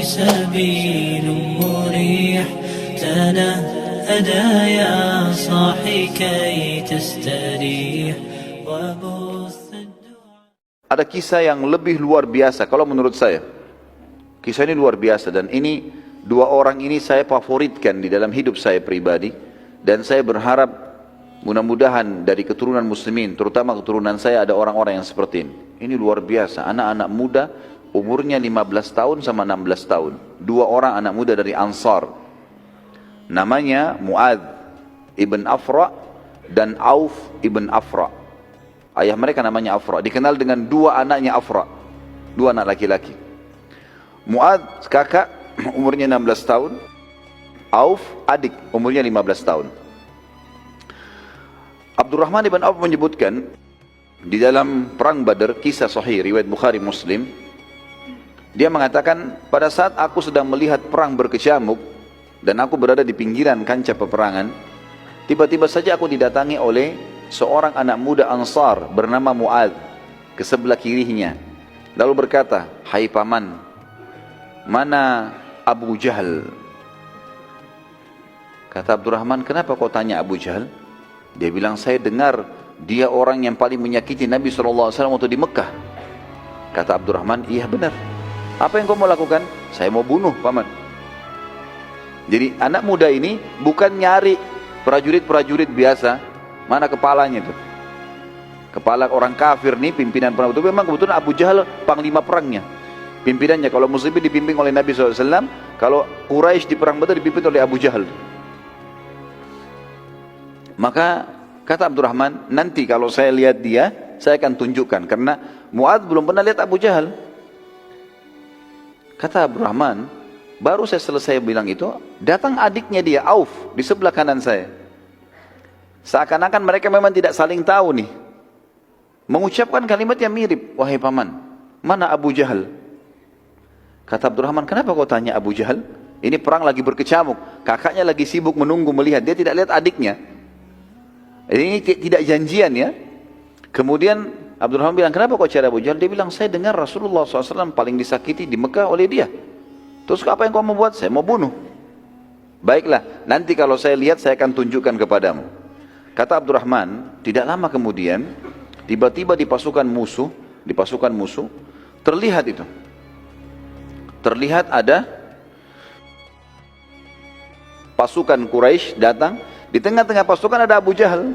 سبيل مريح تنهدى يا صاحي كي تستريح وبث الدعاء. Ada kisah yang lebih luar biasa kalau menurut saya. Kisah ini luar biasa dan ini dua orang ini saya favoritkan di dalam hidup saya pribadi dan saya berharap mudah-mudahan dari keturunan muslimin, terutama keturunan saya ada orang-orang yang seperti ini. Ini luar biasa, anak-anak muda umurnya 15 tahun sama 16 tahun. Dua orang anak muda dari Ansar. Namanya Mu'adz ibn Afra dan Auf ibn Afra. Ayah mereka namanya Afra, dikenal dengan dua anaknya Afra, dua anak laki-laki. Mu'adz kakak umurnya 16 tahun, Auf adik umurnya 15 tahun. Abdurrahman ibn Auf menyebutkan di dalam perang Badar, kisah sahih riwayat Bukhari Muslim, dia mengatakan pada saat aku sedang melihat perang berkecamuk dan aku berada di pinggiran kancah peperangan, tiba-tiba saja aku didatangi oleh seorang anak muda Ansar bernama Mu'adz ke sebelah kirinya, lalu berkata, "Hai paman, mana Abu Jahal?" Kata Abdurrahman, "Kenapa kau tanya Abu Jahal?" Dia bilang, "Saya dengar dia orang yang paling menyakiti Nabi SAW waktu di Mekah." Kata Abdurrahman, "Iya benar. Apa yang kau mau lakukan?" "Saya mau bunuh paman." Jadi anak muda ini bukan nyari prajurit-prajurit biasa. Mana kepalanya itu? Kepala orang kafir nih, pimpinan perang. Itu memang kebetulan Abu Jahal panglima perangnya. Pimpinannya, kalau muslimin dipimpin oleh Nabi SAW, kalau Quraisy di perang Badar dipimpin oleh Abu Jahal. Maka kata Abdurrahman, nanti kalau saya lihat dia, saya akan tunjukkan. Karena Mu'adz belum pernah lihat Abu Jahal. Kata Abdurrahman, baru saya selesai bilang itu, datang adiknya dia, Auf, di sebelah kanan saya. Seakan-akan mereka memang tidak saling tahu nih. Mengucapkan kalimat yang mirip, "Wahai paman, mana Abu Jahal?" Kata Abdurrahman, "Kenapa kau tanya Abu Jahal? Ini perang lagi berkecamuk, kakaknya lagi sibuk menunggu melihat, dia tidak lihat adiknya. Ini tidak janjian ya." Kemudian Abdurrahman bilang, "Kenapa kau cari Abu Jahal?" Dia bilang, "Saya dengar Rasulullah SAW paling disakiti di Mekah oleh dia. Terus apa yang kau mau buat?" "Saya mau bunuh." "Baiklah, nanti kalau saya lihat saya akan tunjukkan kepadamu." Kata Abdurrahman, tidak lama kemudian tiba-tiba di pasukan musuh terlihat itu. Terlihat ada pasukan Quraisy datang, di tengah-tengah pasukan ada Abu Jahal.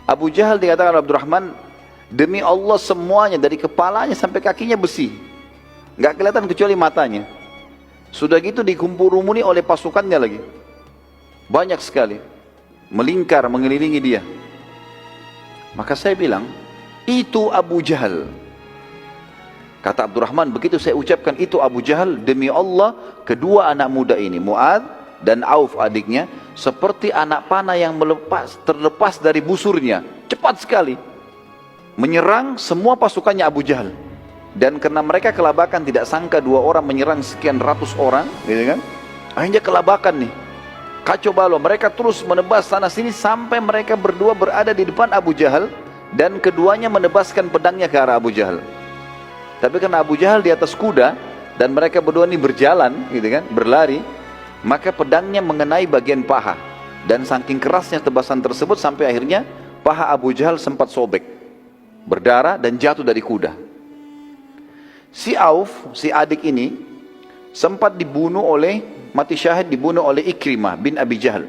Abu Jahal dikatakan oleh Abdurrahman, demi Allah semuanya dari kepalanya sampai kakinya besi, nggak kelihatan kecuali matanya. Sudah gitu dikumpul-rumuni oleh pasukannya lagi, banyak sekali, melingkar mengelilingi dia. Maka saya bilang, itu Abu Jahal. Kata Abdurrahman, begitu saya ucapkan itu Abu Jahal, demi Allah kedua anak muda ini, Mu'adz dan Auf adiknya, seperti anak panah yang terlepas dari busurnya, cepat sekali menyerang semua pasukannya Abu Jahal. Dan karena mereka kelabakan, tidak sangka dua orang menyerang sekian ratus orang, gitu kan? Akhirnya kelabakan nih, kacau balau. Mereka terus menebas sana sini sampai mereka berdua berada di depan Abu Jahal dan keduanya menebaskan pedangnya ke arah Abu Jahal. Tapi karena Abu Jahal di atas kuda dan mereka berdua ini berjalan, gitu kan, berlari, maka pedangnya mengenai bagian paha dan saking kerasnya tebasan tersebut sampai akhirnya paha Abu Jahal sempat sobek, berdarah dan jatuh dari kuda. Si Auf, si adik ini sempat dibunuh mati syahid dibunuh oleh Ikrimah bin Abi Jahal.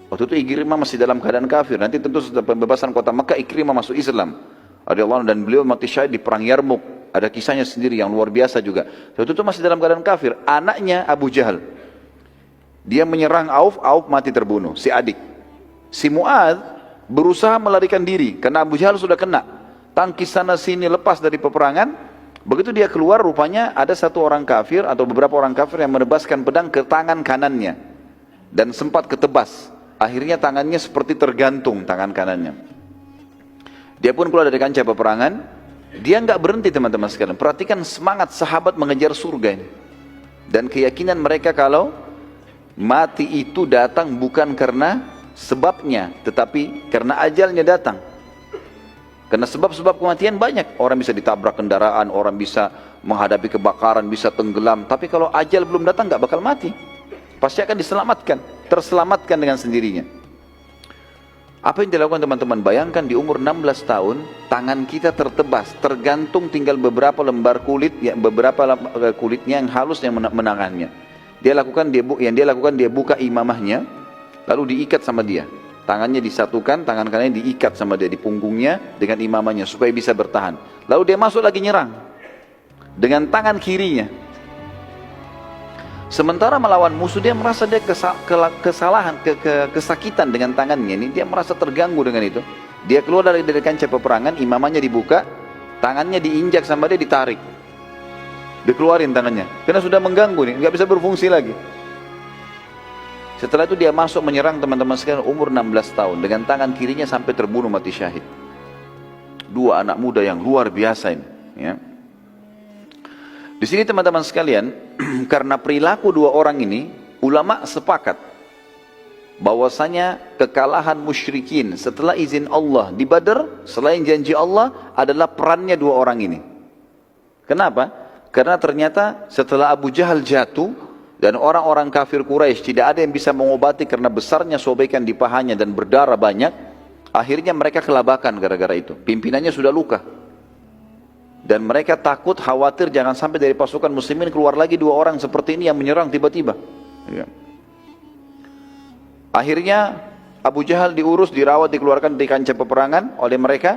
Waktu itu Ikrimah masih dalam keadaan kafir. Nanti tentu setelah pembebasan kota Makkah, Ikrimah masuk Islam radhiyallahu anhu, dan beliau mati syahid di perang Yarmuk. Ada kisahnya sendiri yang luar biasa juga. Waktu itu masih dalam keadaan kafir. Anaknya Abu Jahal, dia menyerang Auf, Auf mati terbunuh, si adik. Si Mu'adz berusaha melarikan diri karena Abu Jahal sudah kena. Tangkis sana sini, lepas dari peperangan. Begitu dia keluar, rupanya ada satu orang kafir atau beberapa orang kafir yang menebaskan pedang ke tangan kanannya dan sempat ketebas. Akhirnya tangannya seperti tergantung, tangan kanannya. Dia pun keluar dari kancah peperangan. Dia nggak berhenti, teman-teman sekalian. Perhatikan semangat sahabat mengejar surga ini dan keyakinan mereka kalau mati itu datang bukan karena sebabnya, tetapi karena ajalnya datang. Karena sebab-sebab kematian banyak. Orang bisa ditabrak kendaraan, orang bisa menghadapi kebakaran, bisa tenggelam. Tapi kalau ajal belum datang nggak bakal mati. Pasti akan diselamatkan, terselamatkan dengan sendirinya. Apa yang dilakukan teman-teman? Bayangkan di umur 16 tahun, tangan kita tertebas, tergantung tinggal beberapa lembar kulit, kulitnya yang halus yang menangannya. Dia lakukan dia buka imamahnya, lalu diikat sama dia. Tangannya disatukan, tangan kanannya diikat sama dia di punggungnya dengan imamahnya supaya bisa bertahan. Lalu dia masuk lagi nyerang dengan tangan kirinya. Sementara melawan musuh dia merasa dia kesakitan dengan tangannya ini, dia merasa terganggu dengan itu. Dia keluar dari kancah peperangan, imamahnya dibuka, tangannya diinjak sama dia, ditarik, dikeluarin tangannya, karena sudah mengganggu nih, nggak bisa berfungsi lagi. Setelah itu dia masuk menyerang teman-teman sekalian umur 16 tahun dengan tangan kirinya sampai terbunuh mati syahid. Dua anak muda yang luar biasa ini, ya. Di sini teman-teman sekalian, karena perilaku dua orang ini, ulama sepakat bahwasanya kekalahan musyrikin setelah izin Allah di Badar, selain janji Allah, adalah perannya dua orang ini. Kenapa? Karena ternyata setelah Abu Jahal jatuh dan orang-orang kafir Quraisy tidak ada yang bisa mengobati karena besarnya sobekan di pahanya dan berdarah banyak, akhirnya mereka kelabakan gara-gara itu. Pimpinannya sudah luka. Dan mereka takut, khawatir jangan sampai dari pasukan muslimin keluar lagi dua orang seperti ini yang menyerang tiba-tiba. Ya. Akhirnya Abu Jahal diurus, dirawat, dikeluarkan dari kancah peperangan oleh mereka,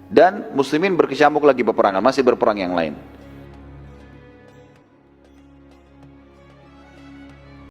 dan muslimin berkecamuk lagi peperangan, masih berperang yang lain.